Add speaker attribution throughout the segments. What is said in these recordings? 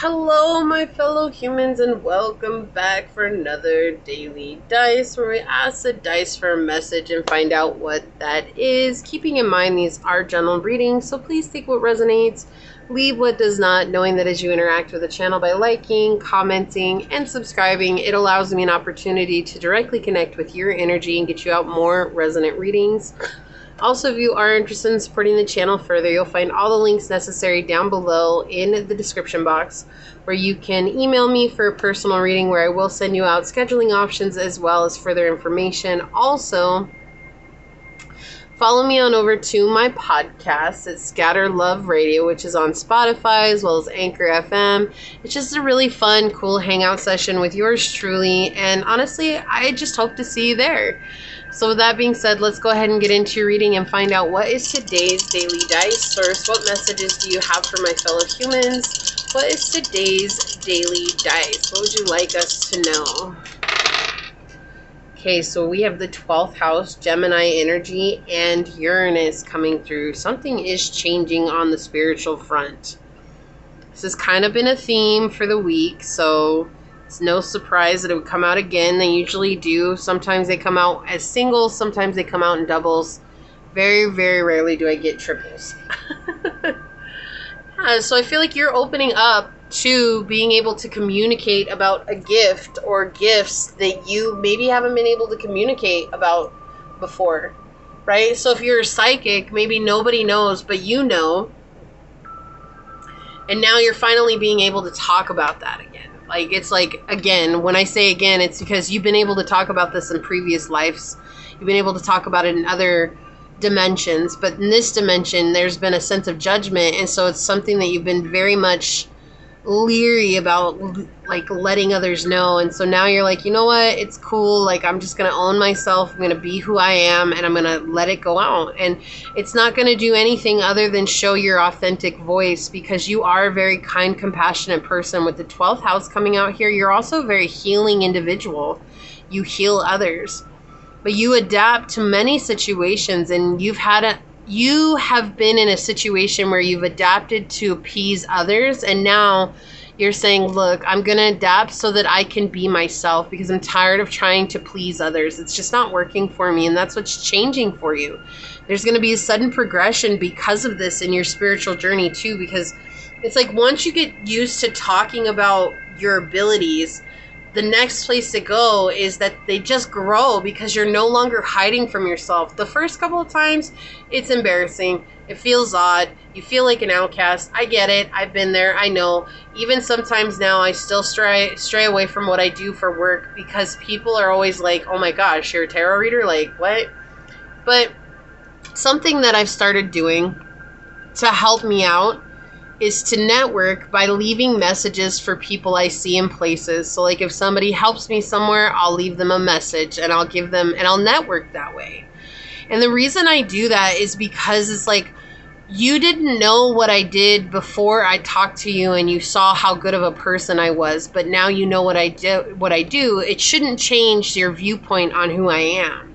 Speaker 1: Hello, my fellow humans, and welcome back for another daily dice where we ask the dice for a message and find out what that is. Keeping in mind these are general readings, so please take what resonates, leave what does not, knowing that as you interact with the channel by liking, commenting, and subscribing, it allows me an opportunity to directly connect with your energy and get you out more resonant readings. Also, if you are interested in supporting the channel further, you'll find all the links necessary down below in the description box, where you can email me for a personal reading where I will send you out scheduling options as well as further information. Also, follow me on over to my podcast at Scatter Love Radio, which is on Spotify as well as Anchor FM. It's just a really fun, cool hangout session with yours truly, and honestly, I just hope to see you there. So with that being said, let's go ahead and get into your reading and find out what is today's daily dice source. What messages do you have for my fellow humans? What is today's daily dice? What would you like us to know? Okay, so we have the 12th house, Gemini energy, and Uranus coming through. Something is changing on the spiritual front. This has kind of been a theme for the week, so it's no surprise that it would come out again. They usually do. Sometimes they come out as singles. Sometimes they come out in doubles. Very, very rarely do I get triples. So I feel like you're opening up to being able to communicate about a gift or gifts that you maybe haven't been able to communicate about before, right? So if you're a psychic, maybe nobody knows, but you know. And now you're finally being able to talk about that again. Like, it's like, again, when I say again, it's because you've been able to talk about this in previous lives. You've been able to talk about it in other dimensions. But in this dimension, there's been a sense of judgment. And so it's something that you've been very much leery about, like, letting others know. And so now you're like, you know what? It's cool. Like, I'm just going to own myself. I'm going to be who I am, and I'm going to let it go out. And it's not going to do anything other than show your authentic voice, because you are a very kind, compassionate person. With the 12th house coming out here, you're also a very healing individual. You heal others, but you adapt to many situations, and you have been in a situation where you've adapted to appease others, and now you're saying, look, I'm going to adapt so that I can be myself, because I'm tired of trying to please others. It's just not working for me, and that's what's changing for you. There's going to be a sudden progression because of this in your spiritual journey too, because it's like once you get used to talking about your abilities, the next place to go is that they just grow because you're no longer hiding from yourself. The first couple of times, it's embarrassing. It feels odd. You feel like an outcast. I get it. I've been there. I know. Even sometimes now, I still stray away from what I do for work because people are always like, oh my gosh, you're a tarot reader? Like, what? But something that I've started doing to help me out is to network by leaving messages for people I see in places. So like if somebody helps me somewhere, I'll leave them a message and I'll give them, and I'll network that way. And the reason I do that is because it's like, you didn't know what I did before I talked to you and you saw how good of a person I was, but now you know what I do. It shouldn't change your viewpoint on who I am.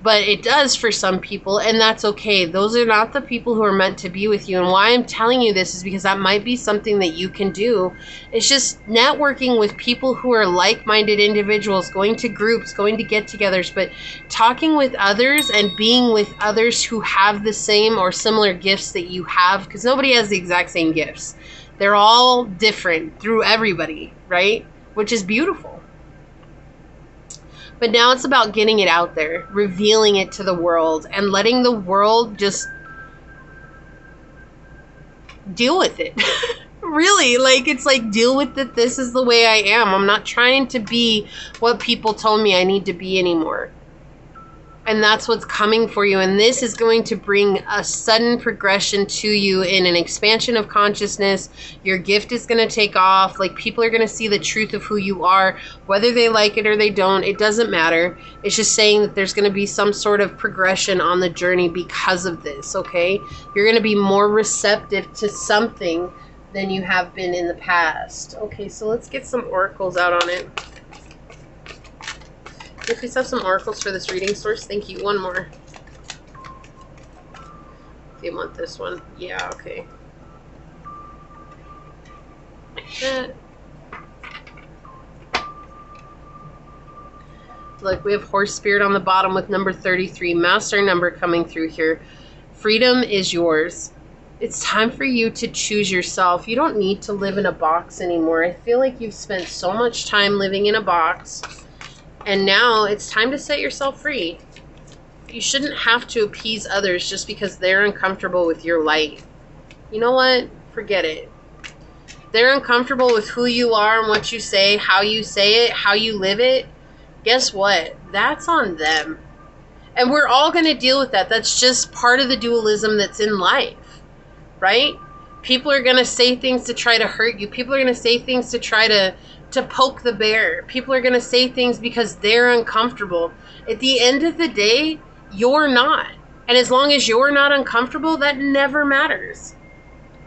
Speaker 1: But it does for some people, and that's okay. Those are not the people who are meant to be with you. And why I'm telling you this is because that might be something that you can do. It's just networking with people who are like-minded individuals, going to groups, going to get-togethers, but talking with others and being with others who have the same or similar gifts that you have, because nobody has the exact same gifts. They're all different through everybody, right? Which is beautiful. But now it's about getting it out there, revealing it to the world, and letting the world just deal with it. Really, like, it's like, deal with it. This is the way I am. I'm not trying to be what people told me I need to be anymore. And that's what's coming for you. And this is going to bring a sudden progression to you in an expansion of consciousness. Your gift is going to take off. Like, people are going to see the truth of who you are, whether they like it or they don't. It doesn't matter. It's just saying that there's going to be some sort of progression on the journey because of this, okay? You're going to be more receptive to something than you have been in the past. Okay, so let's get some oracles out on it. Can you please have some oracles for this reading source? Thank you. One more. Do you want this one? Yeah, okay. Look, we have horse spirit on the bottom with number 33. Master number coming through here. Freedom is yours. It's time for you to choose yourself. You don't need to live in a box anymore. I feel like you've spent so much time living in a box. And now it's time to set yourself free. You shouldn't have to appease others just because they're uncomfortable with your light. You know what? Forget it. They're uncomfortable with who you are and what you say, how you live it. Guess what? That's on them. And we're all going to deal with that. That's just part of the dualism that's in life, right? People are going to say things to try to hurt you. People are going to say things to try to poke the bear. People are going to say things because they're uncomfortable. At the end of the day, you're not. And as long as you're not uncomfortable, that never matters.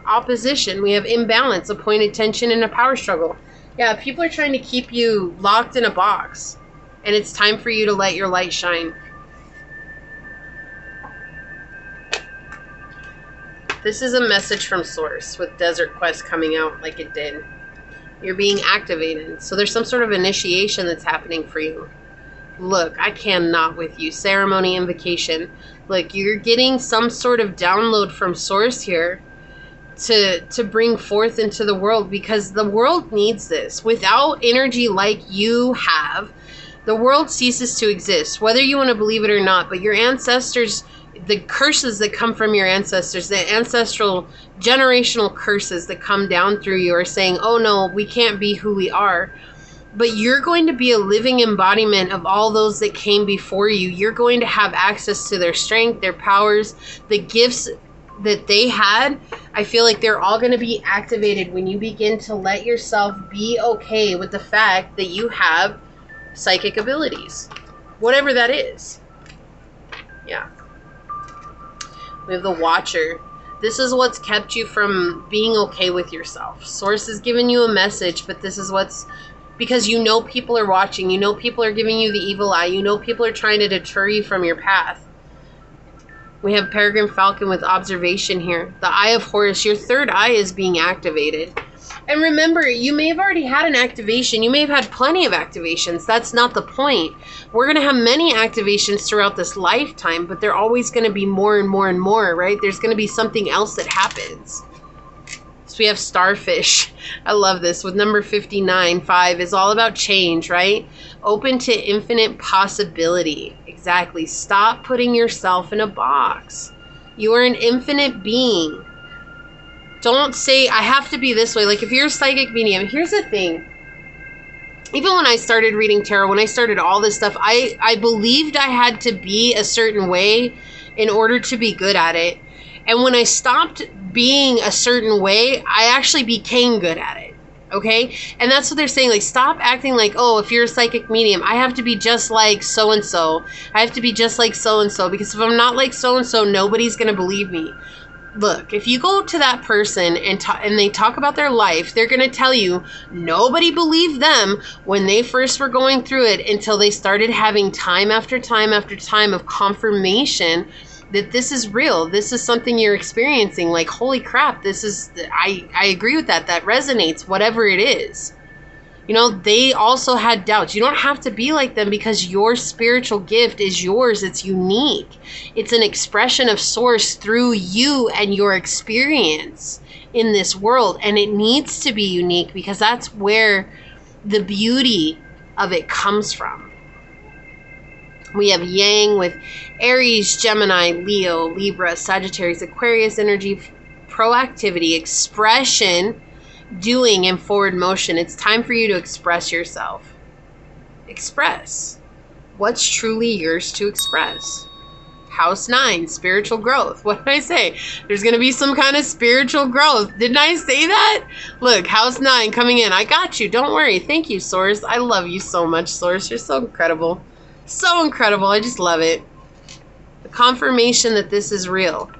Speaker 1: Opposition. We have imbalance, appointed tension, and a power struggle. Yeah, people are trying to keep you locked in a box. And it's time for you to let your light shine. This is a message from Source with Desert Quest coming out like it did. You're being activated. So there's some sort of initiation that's happening for you. Look, I cannot with you. Ceremony, invocation. Look, you're getting some sort of download from Source here to bring forth into the world, because the world needs this. Without energy like you have, the world ceases to exist, whether you want to believe it or not. But your ancestors, the curses that come from your ancestors, the ancestral generational curses that come down through you are saying, oh no, we can't be who we are. But you're going to be a living embodiment of all those that came before you. You're going to have access to their strength, their powers, the gifts that they had. I feel like they're all going to be activated when you begin to let yourself be okay with the fact that you have psychic abilities, whatever that is. Yeah. We have the Watcher. This is what's kept you from being okay with yourself. Source has given you a message, but this is what's, because you know people are watching. You know people are giving you the evil eye. You know people are trying to deter you from your path. We have Peregrine Falcon with observation here. The Eye of Horus. Your third eye is being activated. And remember, you may have already had an activation. You may have had plenty of activations. That's not the point. We're going to have many activations throughout this lifetime, but they're always going to be more and more and more, right? There's going to be something else that happens. So we have Starfish. I love this. With number 59, 5 is all about change, right? Open to infinite possibility. Exactly. Stop putting yourself in a box. You are an infinite being. Don't say, I have to be this way. Like, if you're a psychic medium, here's the thing. Even when I started reading tarot, when I started all this stuff, I believed I had to be a certain way in order to be good at it. And when I stopped being a certain way, I actually became good at it. Okay? And that's what they're saying. Like, stop acting like, oh, if you're a psychic medium, I have to be just like so-and-so. I have to be just like so-and-so. Because if I'm not like so-and-so, nobody's going to believe me. Look, if you go to that person and they talk about their life, they're going to tell you nobody believed them when they first were going through it until they started having time after time after time of confirmation that this is real. This is something you're experiencing. Like, holy crap, this is, I agree with that. That resonates, whatever it is. You know, they also had doubts. You don't have to be like them because your spiritual gift is yours. It's unique. It's an expression of Source through you and your experience in this world. And it needs to be unique because that's where the beauty of it comes from. We have Yang with Aries, Gemini, Leo, Libra, Sagittarius, Aquarius energy, proactivity, expression, doing, and forward motion. It's time for you to express yourself. Express what's truly yours to express. House 9, spiritual growth. What did I say? There's going to be some kind of spiritual growth. Didn't I say that? Look, House 9 coming in. I got you. Don't worry. Thank you, Source. I love you so much, Source. You're so incredible. So incredible. I just love it. The confirmation that this is real,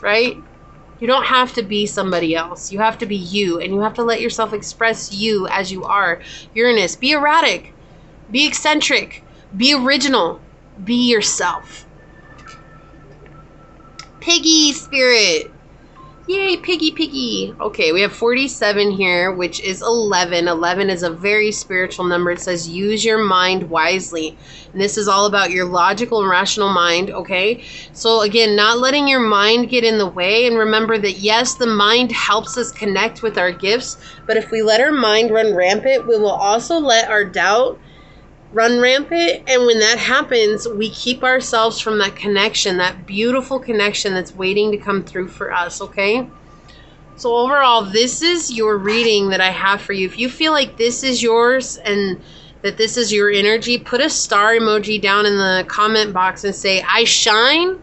Speaker 1: right? You don't have to be somebody else. You have to be you, and you have to let yourself express you as you are. Uranus, be erratic, be eccentric, be original, be yourself. Piggy spirit. Yay, piggy. Okay, we have 47 here, which is 11. 11 is a very spiritual number. It says use your mind wisely. And this is all about your logical and rational mind, okay? So again, not letting your mind get in the way. And remember that, yes, the mind helps us connect with our gifts. But if we let our mind run rampant, we will also let our doubt run rampant, and when that happens, we keep ourselves from that connection, that beautiful connection that's waiting to come through for us, okay? So overall, this is your reading that I have for you. If you feel like this is yours and that this is your energy, put a star emoji down in the comment box and say, I shine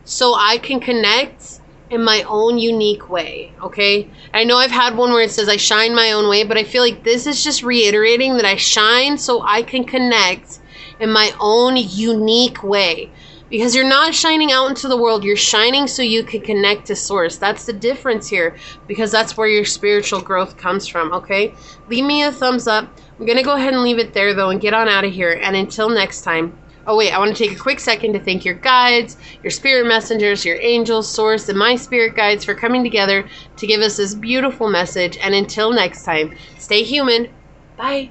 Speaker 1: so I can connect in my own unique way, okay? I know I've had one where it says I shine my own way, but I feel like this is just reiterating that I shine so I can connect in my own unique way. Because you're not shining out into the world, you're shining so you can connect to source. That's the difference here, because that's where your spiritual growth comes from, okay? Leave me a thumbs up. I'm gonna go ahead and leave it there though and get on out of here. And until next time, oh wait, I want to take a quick second to thank your guides, your spirit messengers, your angels, source, and my spirit guides for coming together to give us this beautiful message. And until next time, stay human. Bye.